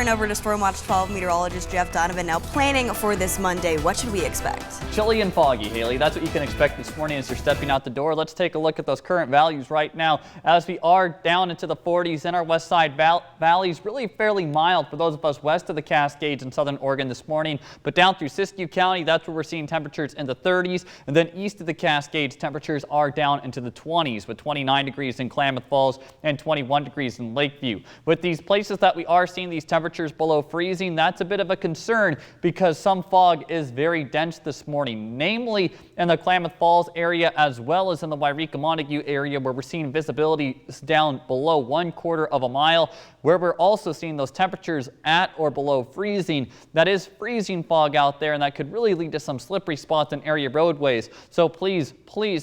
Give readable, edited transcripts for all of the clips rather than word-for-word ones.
turn over to Storm Watch 12 meteorologist Jeff Donovan. Now, planning for this Monday, what should we expect? Chilly and foggy, Haley. That's what you can expect this morning as you're stepping out the door. Let's take a look at those current values right now as we are down into the 40s in our west side valleys. Really fairly mild for those of us west of the Cascades in southern Oregon this morning, but down through Siskiyou County, that's where we're seeing temperatures in the 30s, and then east of the Cascades, temperatures are down into the 20s with 29 degrees in Klamath Falls and 21 degrees in Lakeview. With these places that we are seeing these temperatures below freezing, that's a bit of a concern because some fog is very dense this morning, namely in the Klamath Falls area as well as in the Yreka-Montague area where we're seeing visibility down below 1/4 of a mile, where we're also seeing those temperatures at or below freezing. That is freezing fog out there, and that could really lead to some slippery spots in area roadways. So please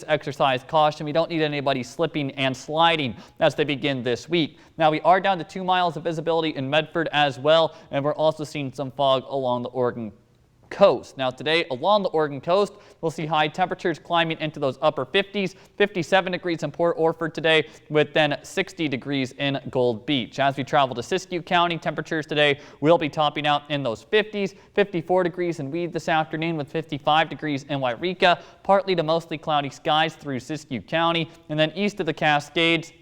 exercise caution. We don't need anybody slipping and sliding as they begin this week. Now we are down to 2 miles of visibility in Medford as well, and we're also seeing some fog along the Oregon coast. Now today along the Oregon coast, we'll see high temperatures climbing into those upper 50s, 57 degrees in Port Orford today with then 60 degrees in Gold Beach. As we travel to Siskiyou County, temperatures today will be topping out in those 50s, 54 degrees in Weed this afternoon with 55 degrees in Yreka, partly to mostly cloudy skies through Siskiyou County, and then east of the Cascades,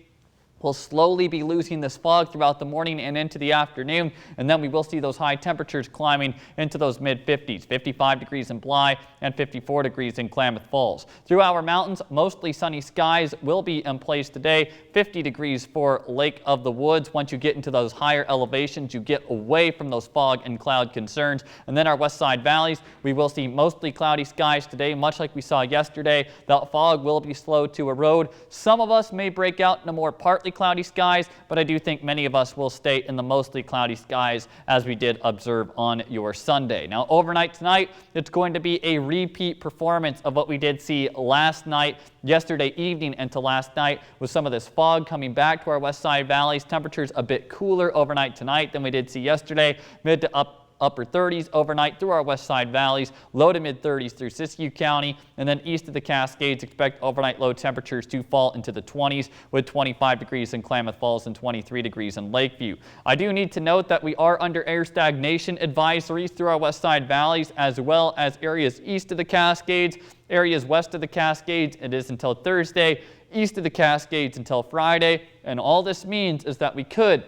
we'll slowly be losing this fog throughout the morning and into the afternoon, and then we will see those high temperatures climbing into those mid-50s, 55 degrees in Bly and 54 degrees in Klamath Falls. Through our mountains, mostly sunny skies will be in place today, 50 degrees for Lake of the Woods. Once you get into those higher elevations, you get away from those fog and cloud concerns. And then our west side valleys, we will see mostly cloudy skies today, much like we saw yesterday. That fog will be slow to erode. Some of us may break out into more partly cloudy skies, but I do think many of us will stay in the mostly cloudy skies as we did observe on your Sunday. Now overnight tonight, it's going to be a repeat performance of what we did see last night, yesterday evening into last night, with some of this fog coming back to our west side valleys. Temperatures a bit cooler overnight tonight than we did see yesterday, mid to upper 30s overnight through our west side valleys, low to mid 30s through Siskiyou County, and then east of the Cascades, expect overnight low temperatures to fall into the 20s with 25 degrees in Klamath Falls and 23 degrees in Lakeview. I do need to note that we are under air stagnation advisories through our west side valleys as well as areas east of the Cascades. Areas west of the Cascades, it is until Thursday, east of the Cascades until Friday, and all this means is that we could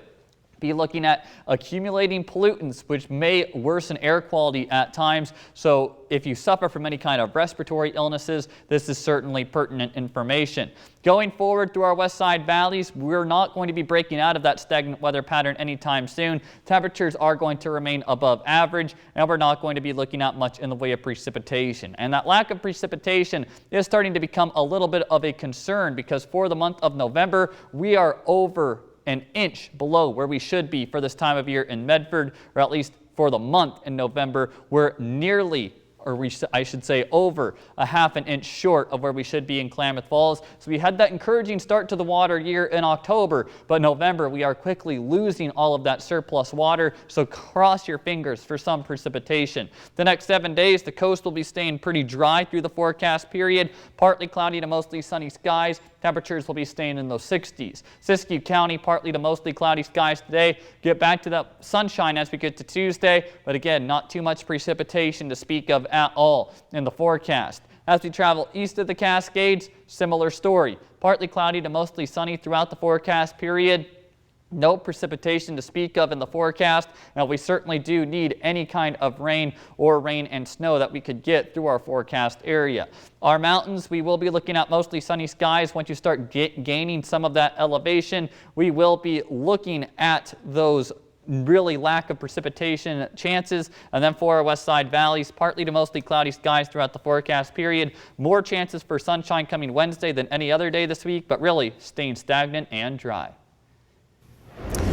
be looking at accumulating pollutants, which may worsen air quality at times. So if you suffer from any kind of respiratory illnesses, this is certainly pertinent information. Going forward through our west side valleys, we're not going to be breaking out of that stagnant weather pattern anytime soon. Temperatures are going to remain above average, and we're not going to be looking at much in the way of precipitation. And that lack of precipitation is starting to become a little bit of a concern because for the month of November, we are over an inch below where we should be for this time of year in Medford, or at least for the month in November. We're nearly, I should say over a ½ an inch short of where we should be in Klamath Falls. So we had that encouraging start to the water year in October, but November we are quickly losing all of that surplus water, so cross your fingers for some precipitation. The next 7 days, the coast will be staying pretty dry through the forecast period, partly cloudy to mostly sunny skies. Temperatures will be staying in those 60s. Siskiyou County, partly to mostly cloudy skies today. Get back to the sunshine as we get to Tuesday, but again, not too much precipitation to speak of at all in the forecast. As we travel east of the Cascades, similar story. Partly cloudy to mostly sunny throughout the forecast period. No precipitation to speak of in the forecast. Now we certainly do need any kind of rain or rain and snow that we could get through our forecast area. Our mountains, we will be looking at mostly sunny skies. Once you start gaining some of that elevation, we will be looking at those really lack of precipitation chances. And then for our west side valleys, partly to mostly cloudy skies throughout the forecast period. More chances for sunshine coming Wednesday than any other day this week, but really staying stagnant and dry.